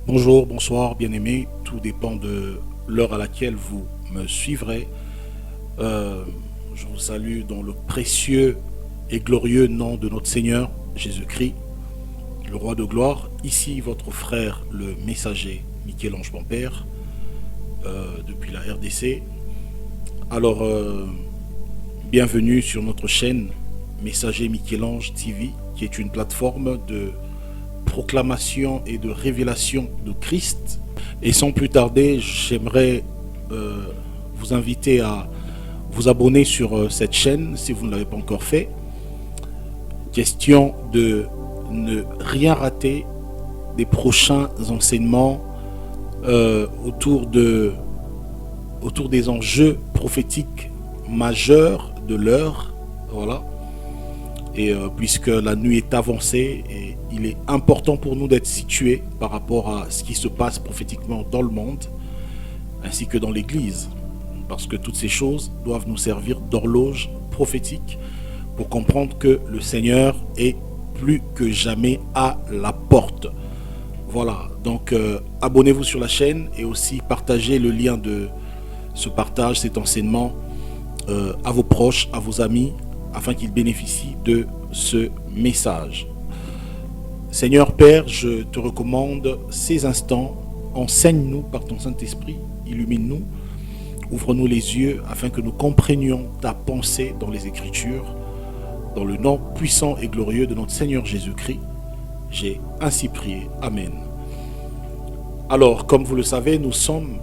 Bonjour, bonsoir, bien-aimés. Tout dépend de l'heure à laquelle vous me suivrez. Euh, je vous salue dans le précieux et glorieux nom de notre Seigneur Jésus-Christ, le roi de gloire. Ici, votre frère, le messager Michel-Ange Pampère, depuis la RDC. Alors, bienvenue sur notre chaîne Messager Michel-Ange TV, qui est une plateforme de proclamation et de révélation de Christ. Et sans plus tarder, j'aimerais vous inviter à vous abonner sur cette chaîne si vous ne l'avez pas encore fait. Question de ne rien rater des prochains enseignements autour des enjeux prophétiques majeurs de l'heure. Voilà. Et puisque la nuit est avancée, et il est important pour nous d'être situés par rapport à ce qui se passe prophétiquement dans le monde, ainsi que dans l'Église, parce que toutes ces choses doivent nous servir d'horloge prophétique pour comprendre que le Seigneur est plus que jamais à la porte. Voilà, donc abonnez-vous sur la chaîne et aussi partagez le lien de ce partage, cet enseignement à vos proches, à vos amis, afin qu'ils bénéficient de ce message. Seigneur Père, je te recommande ces instants. Enseigne-nous par ton Saint-Esprit, illumine-nous, ouvre-nous les yeux afin que nous comprenions ta pensée dans les Écritures. Dans le nom puissant et glorieux de notre Seigneur Jésus-Christ, j'ai ainsi prié. Amen. Alors, comme vous le savez, nous sommes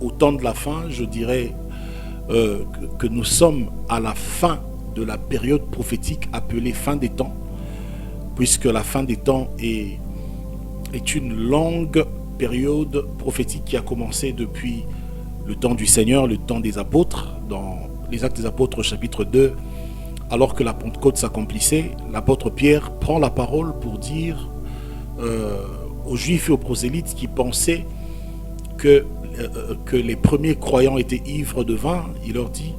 au temps de la fin. Je dirais que nous sommes à la fin de la période prophétique appelée fin des temps, puisque la fin des temps est une longue période prophétique qui a commencé depuis le temps du Seigneur, le temps des apôtres. Dans les Actes des Apôtres chapitre 2, alors que la Pentecôte s'accomplissait, l'apôtre Pierre prend la parole pour dire aux Juifs et aux prosélytes qui pensaient que les premiers croyants étaient ivres de vin. Il leur dit: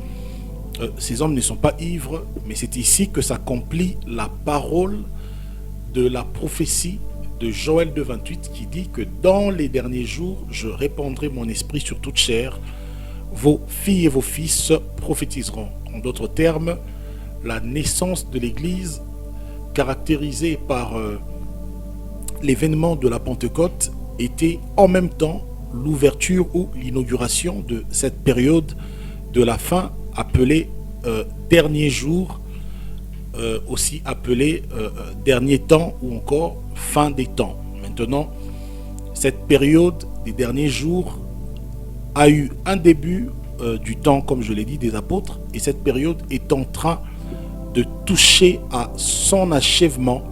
ces hommes ne sont pas ivres, mais c'est ici que s'accomplit la parole de la prophétie de Joël 2,28 qui dit que dans les derniers jours, je répandrai mon esprit sur toute chair, vos filles et vos fils prophétiseront. En d'autres termes, la naissance de l'Église, caractérisée par l'événement de la Pentecôte, était en même temps l'ouverture ou l'inauguration de cette période de la fin appelée dernier jour, aussi appelé dernier temps ou encore fin des temps. Maintenant, cette période des derniers jours a eu un début du temps, comme je l'ai dit, des apôtres, et cette période est en train de toucher à son achèvement,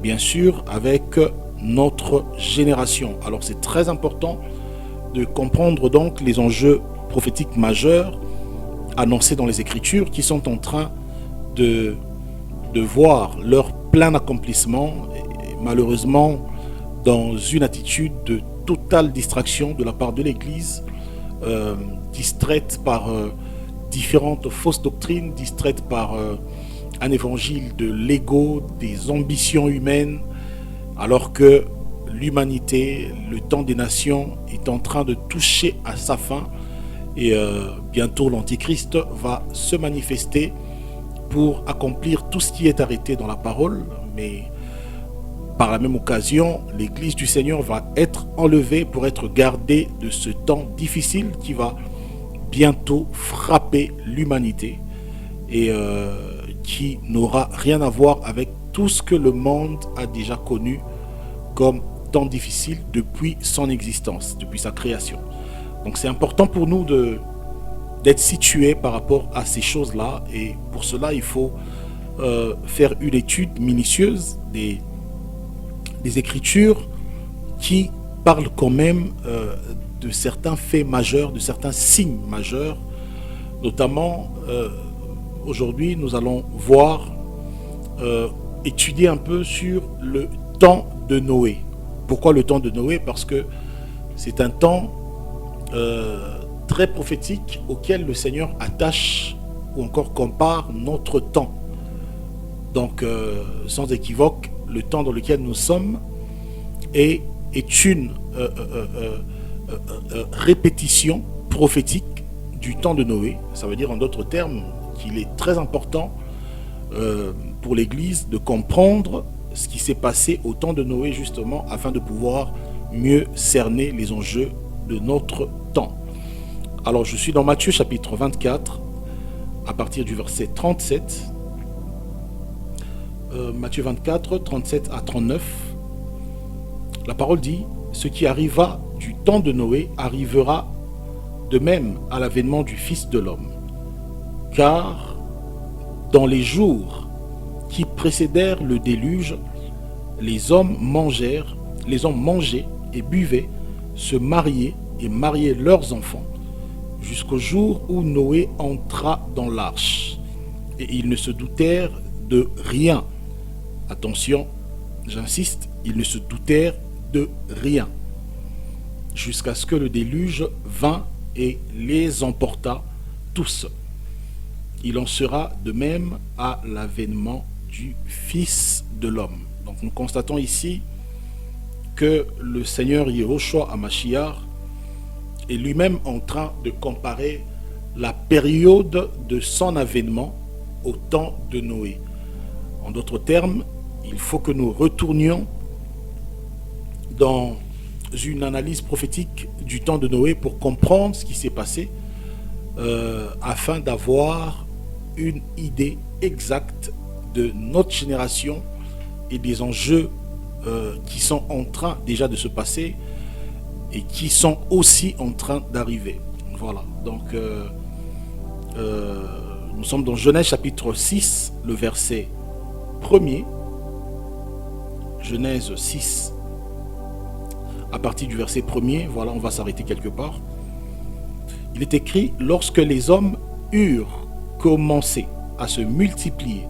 bien sûr, avec notre génération. Alors c'est très important de comprendre donc les enjeux prophétiques majeurs annoncés dans les Écritures qui sont en train de voir leur plein accomplissement, et malheureusement dans une attitude de totale distraction de la part de l'Église, distraite par différentes fausses doctrines, distraite par un évangile de l'ego, des ambitions humaines, alors que l'humanité, le temps des nations est en train de toucher à sa fin, et bientôt l'Antichrist va se manifester pour accomplir tout ce qui est arrêté dans la parole. Mais par la même occasion, l'Église du Seigneur va être enlevée pour être gardée de ce temps difficile qui va bientôt frapper l'humanité et qui n'aura rien à voir avec tout ce que le monde a déjà connu comme temps difficile depuis son existence, depuis sa création. Donc c'est important pour nous d'être situés par rapport à ces choses-là, et pour cela il faut faire une étude minutieuse des Écritures qui parlent quand même de certains faits majeurs, de certains signes majeurs. Notamment aujourd'hui nous allons voir, étudier un peu sur le temps de Noé. Pourquoi le temps de Noé? Parce que c'est un temps très prophétique auquel le Seigneur attache ou encore compare notre temps. Donc sans équivoque, le temps dans lequel nous sommes est est une répétition prophétique du temps de Noé. Ça veut dire en d'autres termes qu'il est très important pour l'Église de comprendre ce qui s'est passé au temps de Noé justement afin de pouvoir mieux cerner les enjeux de notre temps. Alors je suis dans Matthieu chapitre 24 à partir du verset 37. Matthieu 24, 37 à 39. La parole dit: ce qui arriva du temps de Noé arrivera de même à l'avènement du Fils de l'homme. Car dans les jours qui précédèrent le déluge, les hommes mangeaient et buvaient, se mariaient et mariaient leurs enfants, jusqu'au jour où Noé entra dans l'arche. Et ils ne se doutèrent de rien. Attention, j'insiste, ils ne se doutèrent de rien, jusqu'à ce que le déluge vint et les emporta tous. Il en sera de même à l'avènement du Fils de l'homme. Donc nous constatons ici que le Seigneur Yehoshua HaMashiach est lui-même en train de comparer la période de son avènement au temps de Noé. En d'autres termes, il faut que nous retournions dans une analyse prophétique du temps de Noé pour comprendre ce qui s'est passé afin d'avoir une idée exacte de notre génération et des enjeux qui sont en train déjà de se passer et qui sont aussi en train d'arriver. Voilà, donc nous sommes dans Genèse chapitre 6, le verset 1er. Genèse 6, à partir du verset 1er, voilà, on va s'arrêter quelque part. Il est écrit: lorsque les hommes eurent commencé à se multiplier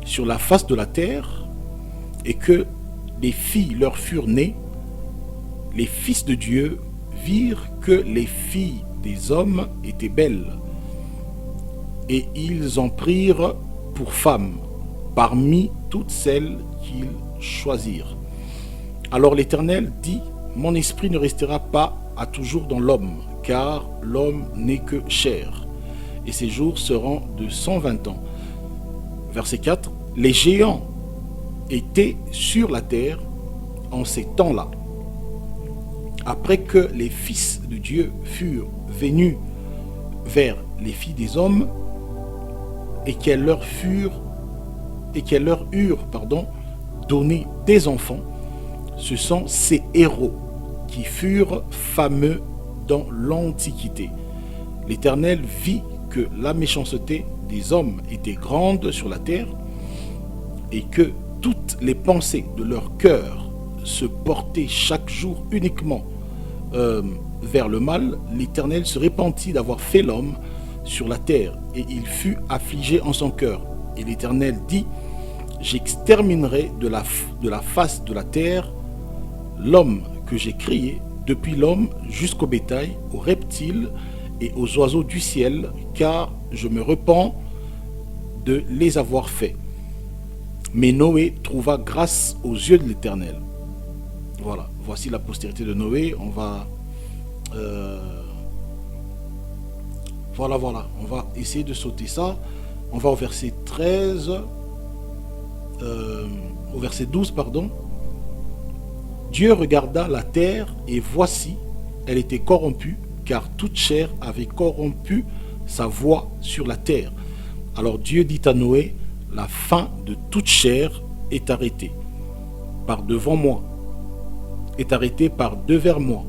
sur la face de la terre, et que des filles leur furent nées, les fils de Dieu virent que les filles des hommes étaient belles, et ils en prirent pour femmes parmi toutes celles qu'ils choisirent. Alors l'Éternel dit: mon esprit ne restera pas à toujours dans l'homme, car l'homme n'est que chair, et ses jours seront de 120 ans. Verset 4. Les géants étaient sur la terre en ces temps-là, après que les fils de Dieu furent venus vers les filles des hommes, et qu'elles leur eurent donné des enfants. Ce sont ces héros qui furent fameux dans l'Antiquité. L'Éternel vit que la méchanceté des hommes était grande sur la terre, et que toutes les pensées de leur cœur se portaient chaque jour uniquement vers le mal. L'Éternel se repentit d'avoir fait l'homme sur la terre, et il fut affligé en son cœur. Et l'Éternel dit: j'exterminerai de la face de la terre l'homme que j'ai créé, depuis l'homme jusqu'au bétail, aux reptiles et aux oiseaux du ciel, car je me repens de les avoir faits. Mais Noé trouva grâce aux yeux de l'Éternel. Voilà, voici la postérité de Noé. On va voilà, on va essayer de sauter ça. On va au verset 13, au verset 12, pardon. Dieu regarda la terre, et voici, elle était corrompue, car toute chair avait corrompu sa voie sur la terre. Alors Dieu dit à Noé: la fin de toute chair est arrêtée par devant moi, est arrêtée par devers moi,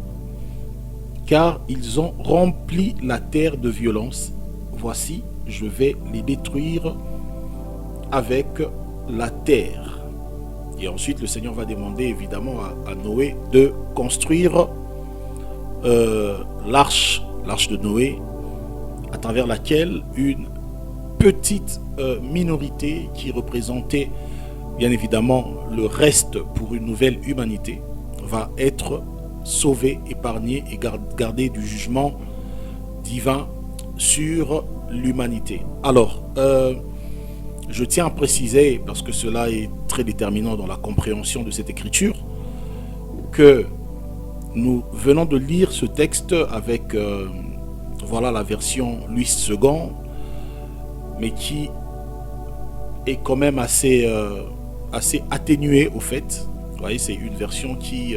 car ils ont rempli la terre de violence. Voici, je vais les détruire avec la terre. Et ensuite, le Seigneur va demander évidemment à Noé de construire l'arche de Noé, à travers laquelle une petite minorité qui représentait bien évidemment le reste pour une nouvelle humanité va être sauvée, épargnée et gardée du jugement divin sur l'humanité. Alors, je tiens à préciser, parce que cela est très déterminant dans la compréhension de cette écriture, que nous venons de lire ce texte avec voilà la version Louis II, mais qui est quand même assez atténuée au fait. Vous voyez, c'est une version qui,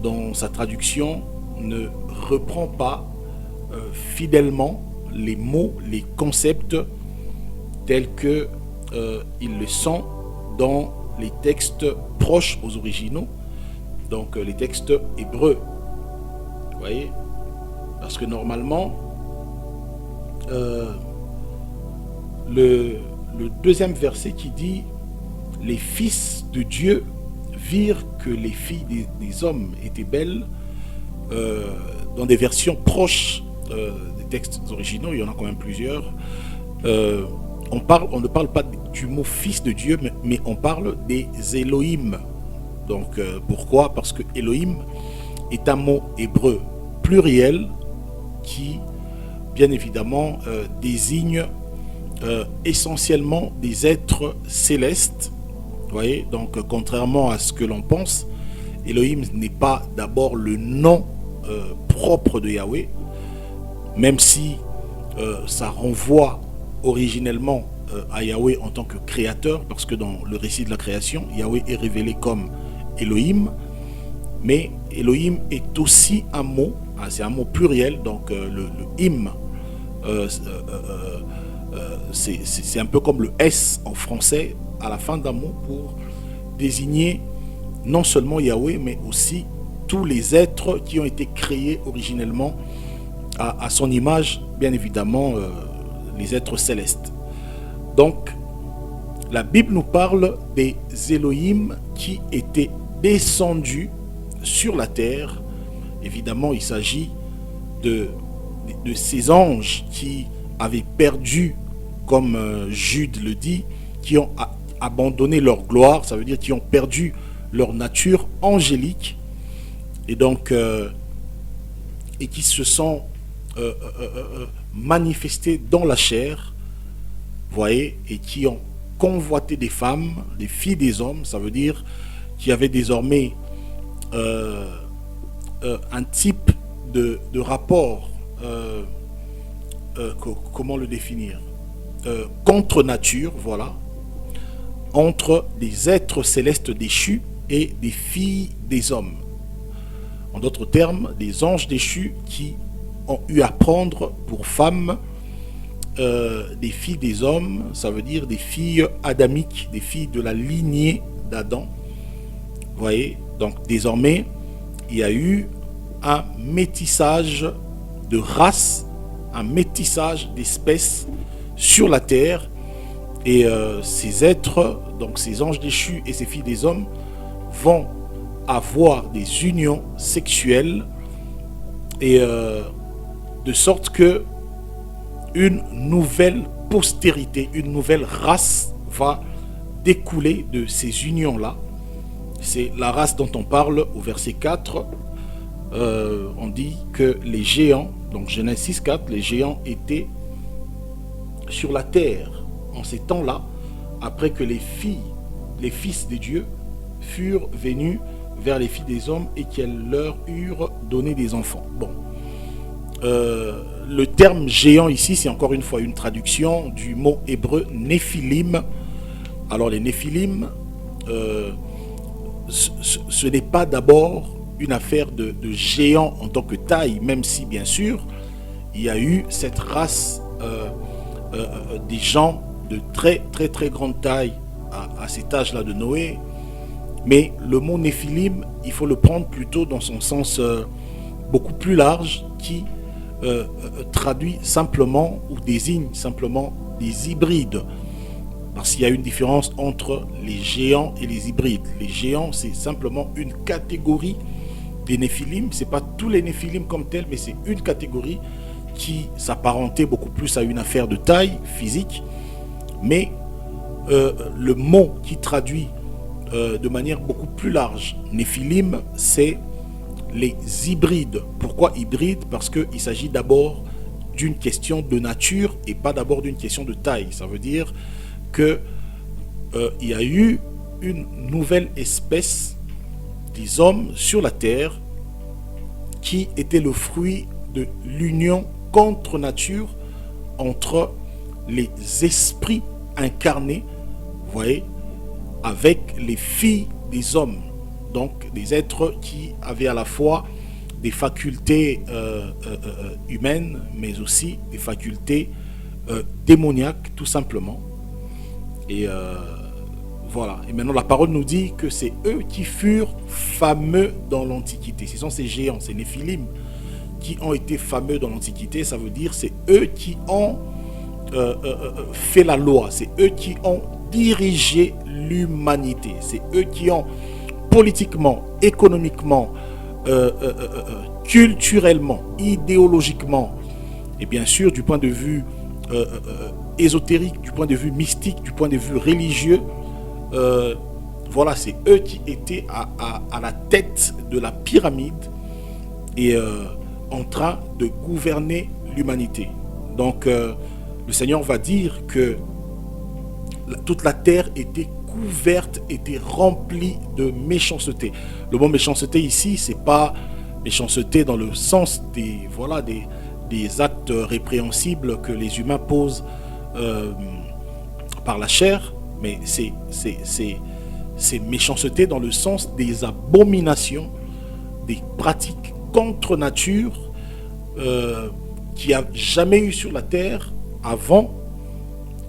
dans sa traduction, ne reprend pas fidèlement les mots, les concepts tels que ils le sont dans les textes proches aux originaux, donc les textes hébreux. Vous voyez, parce que normalement le deuxième verset qui dit « Les fils de Dieu virent que les filles des hommes étaient belles », dans des versions proches des textes originaux, il y en a quand même plusieurs, on ne parle pas du mot fils de Dieu, mais on parle des Elohim. Donc pourquoi? Parce que Elohim est un mot hébreu pluriel qui, bien évidemment, désigne essentiellement des êtres célestes. Vous voyez, donc contrairement à ce que l'on pense, Elohim n'est pas d'abord le nom propre de Yahweh, même si ça renvoie originellement à Yahweh en tant que créateur, parce que dans le récit de la création, Yahweh est révélé comme Elohim, mais Elohim est aussi un mot, c'est un mot pluriel, donc le im, c'est un peu comme le S en français à la fin d'un mot pour désigner non seulement Yahweh, mais aussi tous les êtres qui ont été créés originellement à son image, bien évidemment, les êtres célestes. Donc, la Bible nous parle des Elohim qui étaient descendus sur la terre. Évidemment, il s'agit de ces anges qui avaient perdu, comme Jude le dit, qui ont abandonné leur gloire, ça veut dire qui ont perdu leur nature angélique, et donc et qui se sont manifestés dans la chair, voyez, et qui ont convoité des femmes, des filles des hommes, ça veut dire qu'il y avait désormais un type de rapport, comment le définir, contre nature, voilà, entre des êtres célestes déchus et des filles des hommes. En d'autres termes, des anges déchus qui ont eu à prendre pour femmes des filles des hommes, ça veut dire des filles adamiques, des filles de la lignée d'Adam. Vous voyez, donc désormais, il y a eu un métissage de races, un métissage d'espèces sur la terre, et ces êtres, donc ces anges déchus et ces filles des hommes, vont avoir des unions sexuelles, et de sorte que une nouvelle postérité, une nouvelle race va découler de ces unions-là. C'est la race dont on parle au verset 4. On dit que les géants, donc Genèse 6,4, les géants étaient sur la terre en ces temps-là, après que les fils de Dieu furent venus vers les filles des hommes et qu'elles leur eurent donné des enfants. Bon, le terme géant ici, c'est encore une fois une traduction du mot hébreu Néphilim. Alors les Néphilim, ce n'est pas d'abord une affaire de géants en tant que taille, même si bien sûr il y a eu cette race des gens de très grande taille à cet âge-là de Noé. Mais le mot Néphilim, il faut le prendre plutôt dans son sens beaucoup plus large, qui traduit simplement ou désigne simplement des hybrides. Parce qu'il y a une différence entre les géants et les hybrides. Les géants, c'est simplement une catégorie des Néphilim. Ce n'est pas tous les Néphilim comme tels, mais c'est une catégorie qui s'apparentait beaucoup plus à une affaire de taille physique. Mais le mot qui traduit de manière beaucoup plus large Néphilim, c'est les hybrides. Pourquoi hybrides? Parce qu'il s'agit d'abord d'une question de nature et pas d'abord d'une question de taille. Ça veut dire que il y a eu une nouvelle espèce des hommes sur la terre qui étaient le fruit de l'union contre nature entre les esprits incarnés, vous voyez, avec les filles des hommes, donc des êtres qui avaient à la fois des facultés humaines, mais aussi des facultés démoniaques, tout simplement. Et voilà. Et maintenant, la parole nous dit que c'est eux qui furent fameux dans l'Antiquité. Ce sont ces géants, ces Néphilim, qui ont été fameux dans l'Antiquité. Ça veut dire c'est eux qui ont fait la loi. C'est eux qui ont dirigé l'humanité. C'est eux qui ont politiquement, économiquement, culturellement, idéologiquement, et bien sûr du point de vue ésotérique, du point de vue mystique, du point de vue religieux, voilà, c'est eux qui étaient à la tête de la pyramide et en train de gouverner l'humanité. Donc le Seigneur va dire que toute la terre était couverte, était remplie de méchanceté. Le mot méchanceté ici, c'est pas méchanceté dans le sens des, voilà, des actes répréhensibles que les humains posent par la chair, mais c'est méchanceté dans le sens des abominations, des pratiques contre nature qu'il n'y a jamais eu sur la terre avant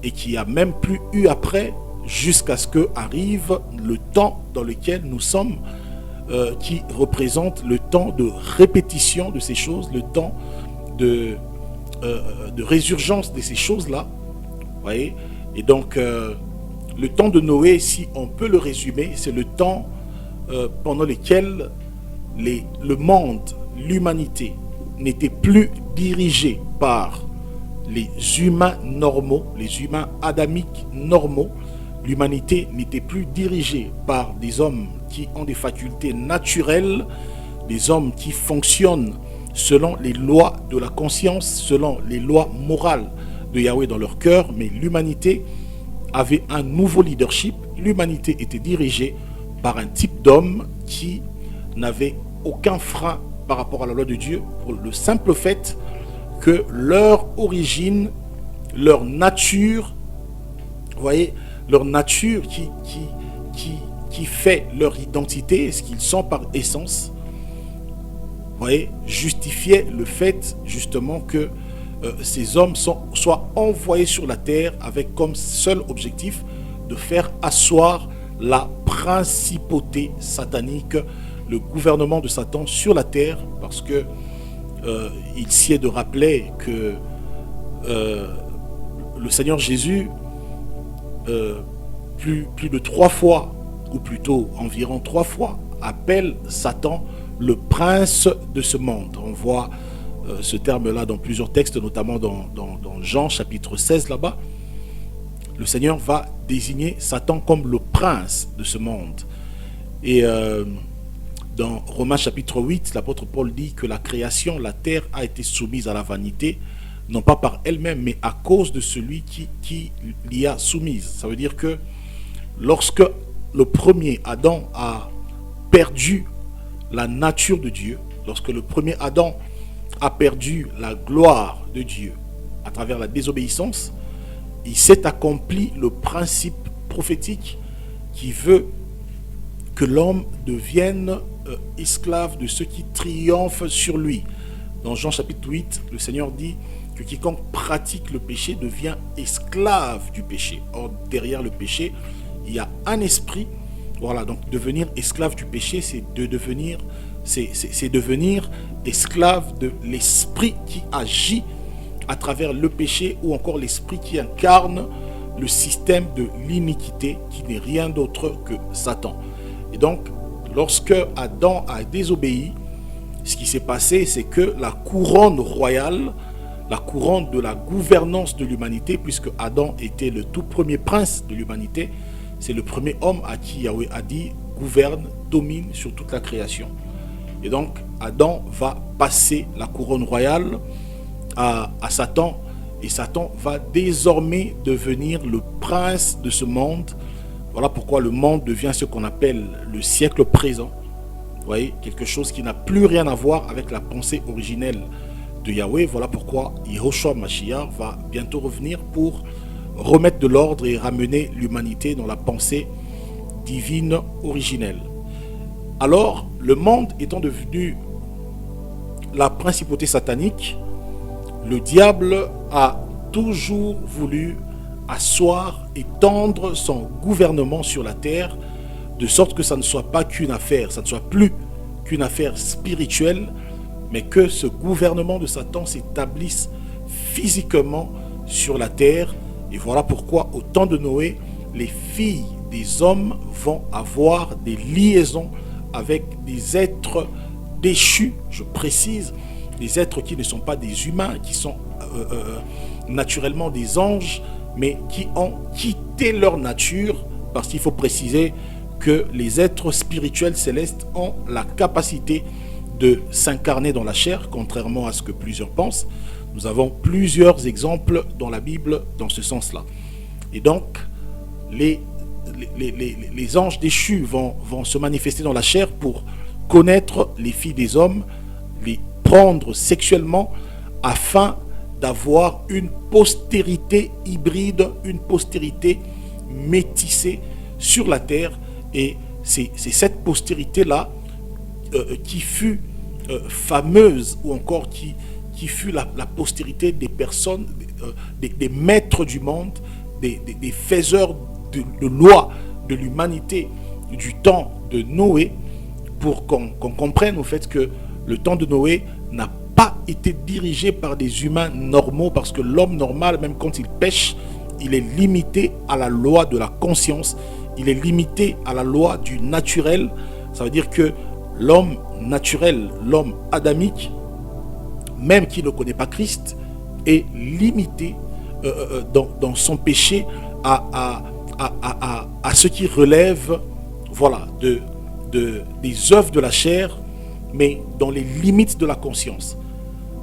et qu'il n'y a même plus eu après, jusqu'à ce que arrive le temps dans lequel nous sommes, qui représente le temps de répétition de ces choses, le temps de résurgence de ces choses-là. Voyez. Et donc, le temps de Noé, si on peut le résumer, c'est le temps pendant lequel le monde, l'humanité, n'était plus dirigé par les humains normaux, les humains adamiques normaux. L'humanité n'était plus dirigée par des hommes qui ont des facultés naturelles, des hommes qui fonctionnent selon les lois de la conscience, selon les lois morales de Yahweh dans leur cœur, mais l'humanité avait un nouveau leadership. L'humanité était dirigée par un type d'homme qui n'avait aucun frein par rapport à la loi de Dieu, pour le simple fait que leur origine, leur nature, vous voyez, leur nature qui fait leur identité, ce qu'ils sont par essence, vous voyez, justifiait le fait justement que ces hommes soient envoyés sur la terre avec comme seul objectif de faire asseoir la principauté satanique, le gouvernement de Satan sur la terre, parce que il s'y est de rappeler que le Seigneur Jésus, plus de 3 fois, ou plutôt environ 3 fois, appelle Satan le prince de ce monde. On voit ce terme-là dans plusieurs textes, notamment dans Jean chapitre 16 là-bas. Le Seigneur va désigner Satan comme le prince de ce monde. Et dans Romains chapitre 8, l'apôtre Paul dit que la création, la terre a été soumise à la vanité, non pas par elle-même, mais à cause de celui qui l'y a soumise. Ça veut dire que lorsque le premier Adam a perdu la nature de Dieu, lorsque le premier Adam a perdu la gloire de Dieu à travers la désobéissance, il s'est accompli le principe prophétique qui veut que l'homme devienne esclave de ceux qui triomphent sur lui. Dans Jean chapitre 8, le Seigneur dit que quiconque pratique le péché devient esclave du péché. Or, derrière le péché, il y a un esprit. Voilà, donc devenir esclave du péché, c'est devenir esclave de l'esprit qui agit à travers le péché, ou encore l'esprit qui incarne le système de l'iniquité, qui n'est rien d'autre que Satan. Et donc, lorsque Adam a désobéi, ce qui s'est passé, c'est que la couronne royale, la couronne de la gouvernance de l'humanité, puisque Adam était le tout premier prince de l'humanité, c'est le premier homme à qui Yahweh a dit « gouverne, domine sur toute la création ». Et donc, Adam va passer la couronne royale à Satan, et Satan va désormais devenir le prince de ce monde. Voilà pourquoi le monde devient ce qu'on appelle le siècle présent. Vous voyez, quelque chose qui n'a plus rien à voir avec la pensée originelle de Yahweh. Voilà pourquoi Yehoshua Mashiach va bientôt revenir pour remettre de l'ordre et ramener l'humanité dans la pensée divine originelle. Alors, le monde étant devenu la principauté satanique, le diable a toujours voulu asseoir et tendre son gouvernement sur la terre, de sorte que ça ne soit pas qu'une affaire, ça ne soit plus qu'une affaire spirituelle, mais que ce gouvernement de Satan s'établisse physiquement sur la terre. Et voilà pourquoi, au temps de Noé, les filles des hommes vont avoir des liaisons avec des êtres déchus, je précise, des êtres qui ne sont pas des humains, qui sont naturellement des anges, mais qui ont quitté leur nature, parce qu'il faut préciser que les êtres spirituels célestes ont la capacité de s'incarner dans la chair, contrairement à ce que plusieurs pensent. Nous avons plusieurs exemples dans la Bible dans ce sens-là. Et donc, les anges déchus vont se manifester dans la chair pour connaître les filles des hommes, les prendre sexuellement afin d'avoir une postérité hybride, une postérité métissée sur la terre. Et c'est cette postérité-là qui fut fameuse, ou encore qui fut la postérité des personnes, des maîtres du monde, des faiseurs de loi de l'humanité du temps de Noé, pour qu'on comprenne au fait que le temps de Noé n'a pas été dirigé par des humains normaux, parce que l'homme normal, même quand il pêche, il est limité à la loi de la conscience, il est limité à la loi du naturel. Ça veut dire que l'homme naturel, l'homme adamique, même qui ne connaît pas Christ, est limité dans son péché à ce qui relève, voilà, des œuvres de la chair, mais dans les limites de la conscience.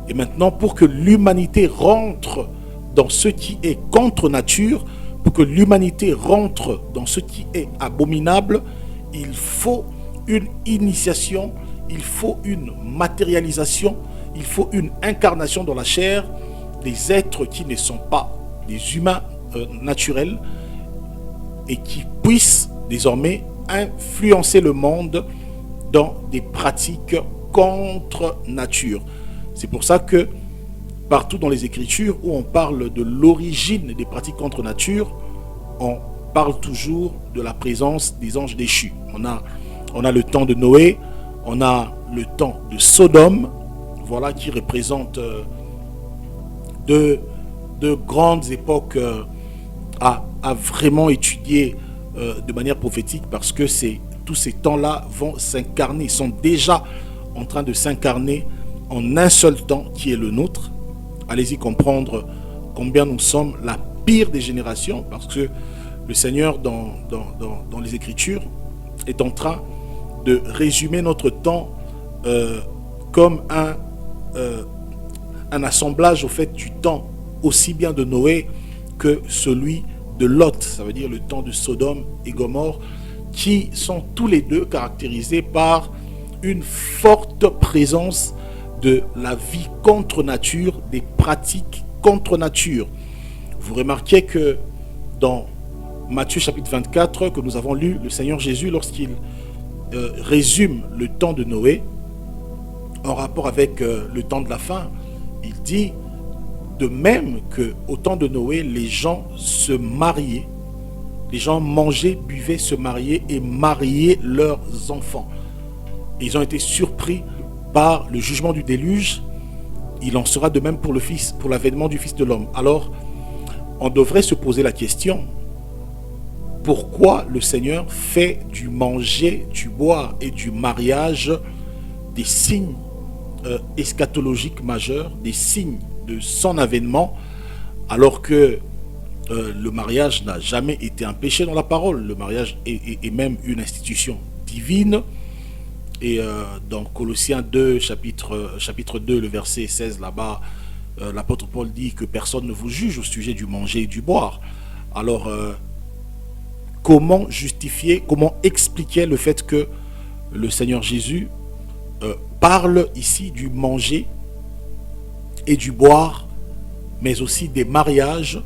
Et maintenant, pour que l'humanité rentre dans ce qui est contre nature, pour que l'humanité rentre dans ce qui est abominable, il faut une initiation, il faut une matérialisation, il faut une incarnation dans la chair des êtres qui ne sont pas des humains naturels, et qui puissent désormais influencer le monde dans des pratiques contre nature. C'est pour ça que partout dans les Écritures où on parle de l'origine des pratiques contre nature, on parle toujours de la présence des anges déchus. On a le temps de Noé, on a le temps de Sodome, voilà, qui représente deux grandes époques à vraiment étudier de manière prophétique, parce que tous ces temps-là vont s'incarner, sont déjà en train de s'incarner en un seul temps qui est le nôtre. Allez-y comprendre combien nous sommes la pire des générations, parce que le Seigneur dans les Écritures est en train de résumer notre temps comme un assemblage au fait du temps aussi bien de Noé que celui de Lot, ça veut dire le temps de Sodome et Gomorrhe, qui sont tous les deux caractérisés par une forte présence de la vie contre nature, des pratiques contre nature. Vous remarquez que dans Matthieu chapitre 24 que nous avons lu, le Seigneur Jésus, lorsqu'il résume le temps de Noé en rapport avec le temps de la fin, il dit de même qu'au temps de Noé, les gens se mariaient, les gens mangeaient, buvaient, se mariaient et mariaient leurs enfants. Ils ont été surpris par le jugement du déluge. Il en sera de même pour le Fils, pour l'avènement du Fils de l'homme. Alors, on devrait se poser la question: pourquoi le Seigneur fait du manger, du boire et du mariage des signes eschatologiques majeurs, des signes de son avènement, alors que le mariage n'a jamais été un péché dans la parole. Le mariage est même une institution divine. Et dans Colossiens 2, chapitre 2, le verset 16, là-bas, l'apôtre Paul dit que personne ne vous juge au sujet du manger et du boire. Alors, comment justifier, comment expliquer le fait que le Seigneur Jésus parle ici du manger et du boire, mais aussi des mariages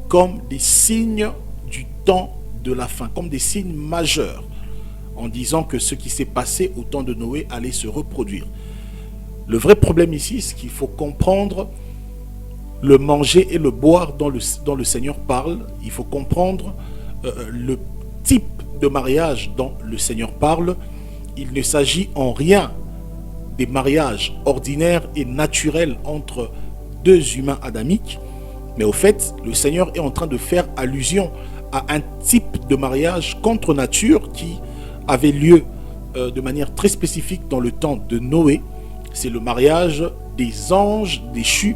comme des signes du temps de la fin, comme des signes majeurs, en disant que ce qui s'est passé au temps de Noé allait se reproduire. Le vrai problème ici, c'est qu'il faut comprendre le manger et le boire dont le Seigneur parle. Il faut comprendre le type de mariage dont le Seigneur parle. Il ne s'agit en rien des mariages ordinaires et naturels entre deux humains adamiques, mais au fait, le Seigneur est en train de faire allusion à un type de mariage contre nature qui avait lieu de manière très spécifique dans le temps de Noé. C'est le mariage des anges déchus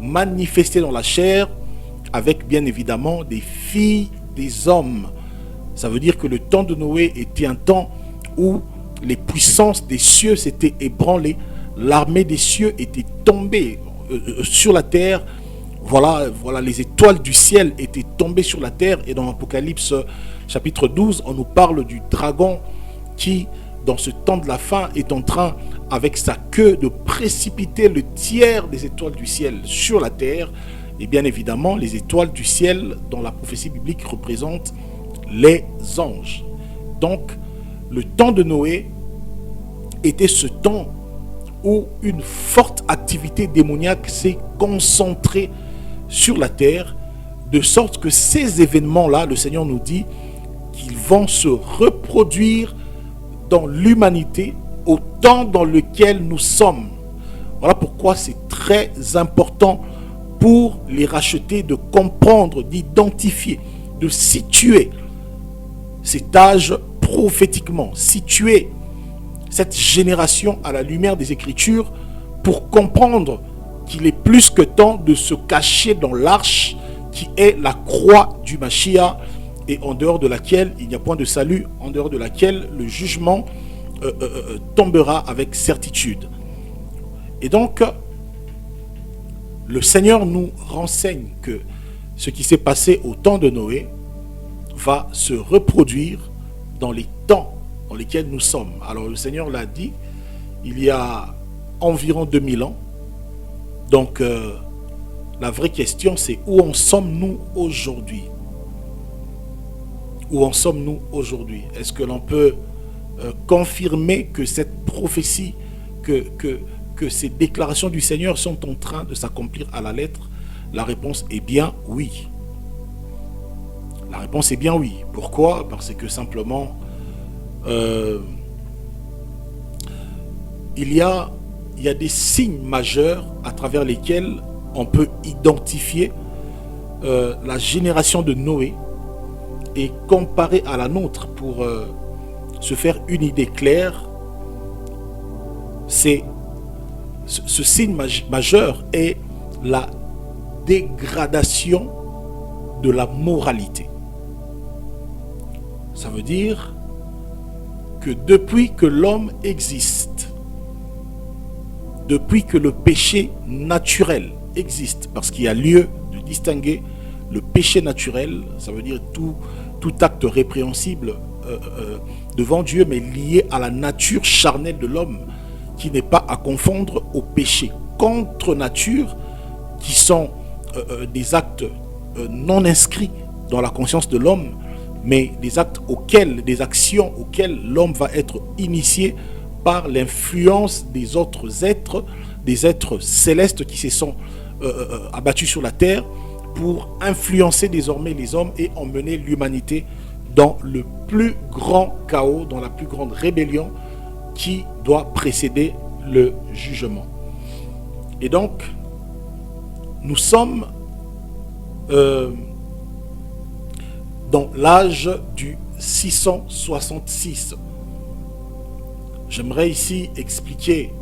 manifestés dans la chair avec bien évidemment des filles des hommes. Ça veut dire que le temps de Noé était un temps où les puissances des cieux s'étaient ébranlées, l'armée des cieux était tombée sur la terre. Voilà, les étoiles du ciel étaient tombées sur la terre. Et dans Apocalypse chapitre 12, on nous parle du dragon qui, dans ce temps de la fin, est en train, avec sa queue, de précipiter le tiers des étoiles du ciel sur la terre. Et bien évidemment, les étoiles du ciel, dans la prophétie biblique, représentent les anges. Donc, le temps de Noé était ce temps où une forte activité démoniaque s'est concentrée sur la terre, de sorte que ces événements-là, le Seigneur nous dit qu'ils vont se reproduire dans l'humanité au temps dans lequel nous sommes. Voilà pourquoi c'est très important pour les rachetés de comprendre, d'identifier, de situer cet âge prophétiquement, situer cette génération à la lumière des Écritures pour comprendre qu'il est plus que temps de se cacher dans l'arche qui est la croix du Mashiach et en dehors de laquelle il n'y a point de salut, en dehors de laquelle le jugement tombera avec certitude. Et donc, le Seigneur nous renseigne que ce qui s'est passé au temps de Noé va se reproduire dans les temps dans lesquels nous sommes. Alors le Seigneur l'a dit, il y a environ 2000 ans. Donc, la vraie question, c'est où en sommes-nous aujourd'hui? Où en sommes-nous aujourd'hui? Est-ce que l'on peut confirmer que cette prophétie, que ces déclarations du Seigneur sont en train de s'accomplir à la lettre? La réponse est bien oui. La réponse est bien oui. Pourquoi? Parce que simplement, il y a des signes majeurs à travers lesquels on peut identifier la génération de Noé et comparer à la nôtre pour se faire une idée claire. Ce signe majeur est la dégradation de la moralité. Ça veut dire que depuis que l'homme existe, depuis que le péché naturel existe, parce qu'il y a lieu de distinguer le péché naturel, ça veut dire tout acte répréhensible devant Dieu, mais lié à la nature charnelle de l'homme, qui n'est pas à confondre au péché contre nature, qui sont des actes non inscrits dans la conscience de l'homme, mais des actes des actions auxquelles l'homme va être initié par l'influence des autres êtres, des êtres célestes qui se sont abattus sur la terre pour influencer désormais les hommes et emmener l'humanité dans le plus grand chaos, dans la plus grande rébellion qui doit précéder le jugement. Et donc, nous sommes dans l'âge du 666. J'aimerais ici expliquer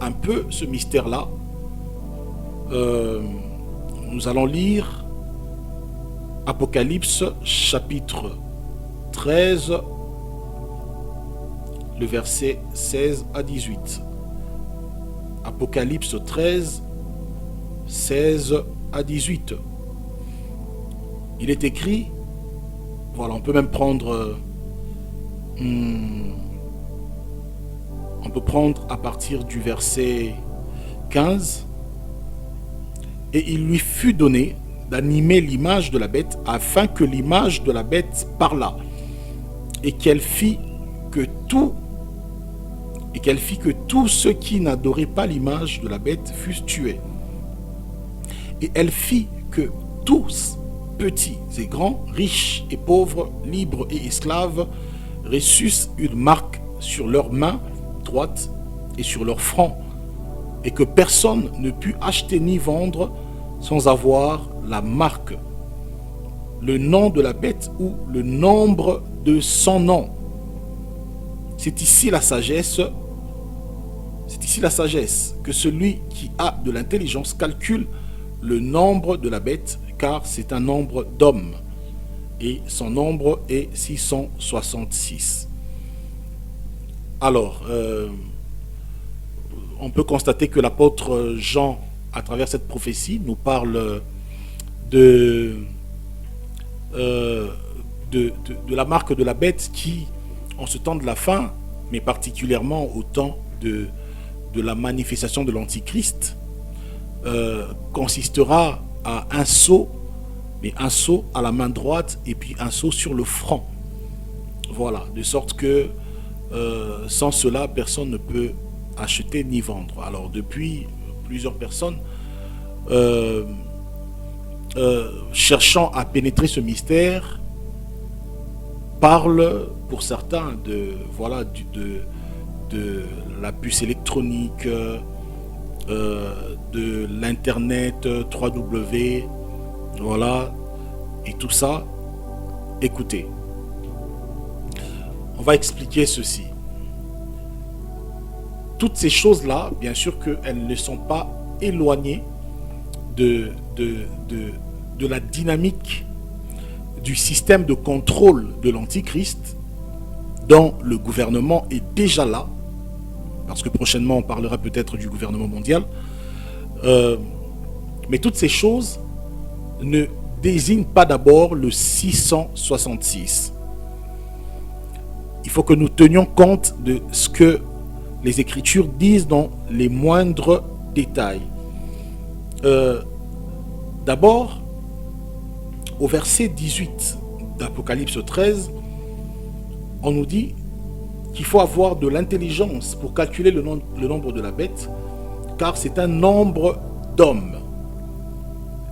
un peu ce mystère-là. Nous allons lire Apocalypse chapitre 13, le verset 16 à 18. Apocalypse 13, 16 à 18. Il est écrit, voilà, on peut même prendre On peut prendre à partir du verset 15. Et il lui fut donné d'animer l'image de la bête afin que l'image de la bête parlât et qu'elle fit que tous ceux qui n'adoraient pas l'image de la bête fussent tués. Et elle fit que tous, petits et grands, riches et pauvres, libres et esclaves, reçussent une marque sur leur main droite et sur leur front, et que personne ne put acheter ni vendre sans avoir la marque, le nom de la bête ou le nombre de son nom. C'est ici la sagesse. C'est ici la sagesse, que celui qui a de l'intelligence calcule le nombre de la bête, car c'est un nombre d'hommes, et son nombre est 666. Alors, on peut constater que l'apôtre Jean, à travers cette prophétie, nous parle de la marque de la bête qui, en ce temps de la fin, mais particulièrement au temps de la manifestation de l'Antichrist, consistera à un sceau, mais un sceau à la main droite et puis un sceau sur le front. Voilà, de sorte que sans cela, personne ne peut acheter ni vendre. Alors depuis, plusieurs personnes cherchant à pénétrer ce mystère parlent pour certains de la puce électronique, de l'internet 3W, voilà, et tout ça. Écoutez, on va expliquer ceci. Toutes ces choses-là, bien sûr qu'elles ne sont pas éloignées de la dynamique du système de contrôle de l'Antichrist, dont le gouvernement est déjà là, parce que prochainement on parlera peut-être du gouvernement mondial, mais toutes ces choses ne désignent pas d'abord le 666. Il faut que nous tenions compte de ce que les Écritures disent dans les moindres détails. D'abord, au verset 18 d'Apocalypse 13, on nous dit qu'il faut avoir de l'intelligence pour calculer le nombre de la bête, car c'est un nombre d'hommes.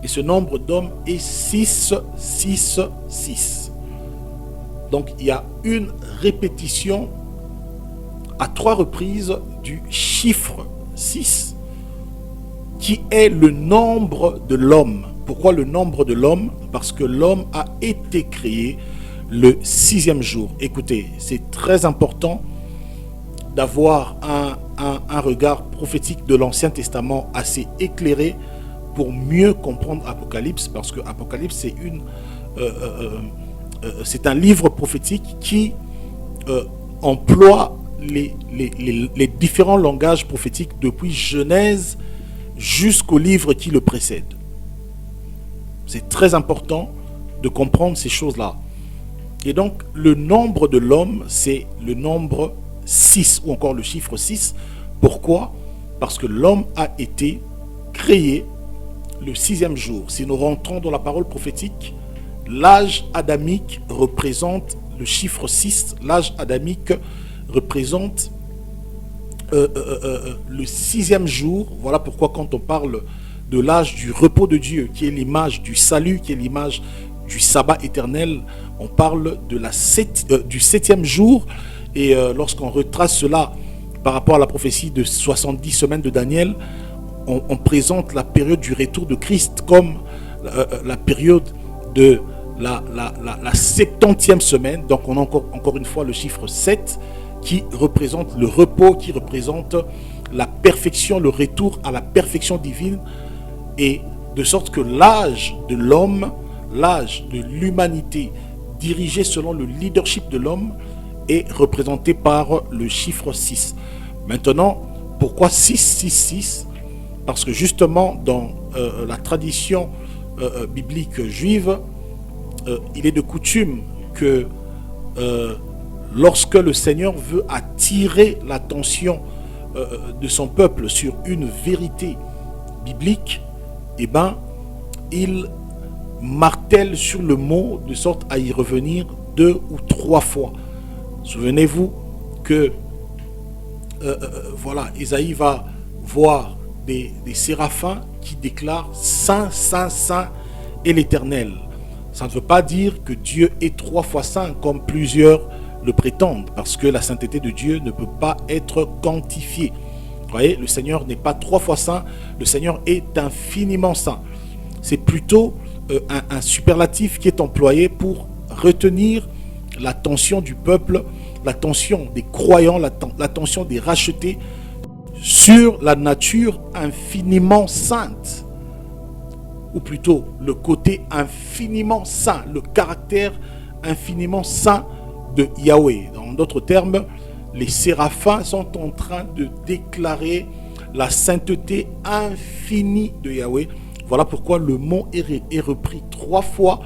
Et ce nombre d'hommes est 666. Donc il y a une répétition à 3 reprises du chiffre 6, qui est le nombre de l'homme. Pourquoi le nombre de l'homme? Parce que l'homme a été créé le 6e jour. Écoutez, c'est très important d'avoir un regard prophétique de l'Ancien Testament assez éclairé pour mieux comprendre Apocalypse, parce que Apocalypse c'est un livre prophétique qui emploie les différents langages prophétiques depuis Genèse jusqu'au livre qui le précède. C'est très important de comprendre ces choses-là. Et donc, le nombre de l'homme, c'est le nombre 6, ou encore le chiffre 6. Pourquoi? Parce que l'homme a été créé le 6e jour. Si nous rentrons dans la parole prophétique, l'âge adamique représente le chiffre 6. L'âge adamique représente le 6e jour. Voilà pourquoi quand on parle de l'âge du repos de Dieu, qui est l'image du salut, qui est l'image du sabbat éternel, on parle de du 7e jour. Et lorsqu'on retrace cela par rapport à la prophétie de 70 semaines de Daniel, on présente la période du retour de Christ comme la période de la 70e semaine. Donc on a encore une fois le chiffre 7 qui représente le repos, qui représente la perfection, le retour à la perfection divine. Et de sorte que l'âge de l'homme, l'âge de l'humanité dirigé selon le leadership de l'homme est représenté par le chiffre 6. Maintenant, pourquoi 666? Parce que justement dans la tradition biblique juive, il est de coutume que lorsque le Seigneur veut attirer l'attention de son peuple sur une vérité biblique, eh ben, il martèle sur le mot de sorte à y revenir 2 ou 3 fois. Souvenez-vous que voilà, Isaïe va voir des séraphins qui déclarent Saint, Saint, Saint est l'Éternel. Ça ne veut pas dire que Dieu est 3 fois saint comme plusieurs le prétendent, parce que la sainteté de Dieu ne peut pas être quantifiée. Vous voyez, le Seigneur n'est pas 3 fois saint, le Seigneur est infiniment saint. C'est plutôt un superlatif qui est employé pour retenir l'attention du peuple, l'attention des croyants, l'attention des rachetés sur la nature infiniment sainte, ou plutôt le côté infiniment saint, le caractère infiniment saint de Yahweh. En d'autres termes, les séraphins sont en train de déclarer la sainteté infinie de Yahweh. Voilà pourquoi le mot est repris 3 fois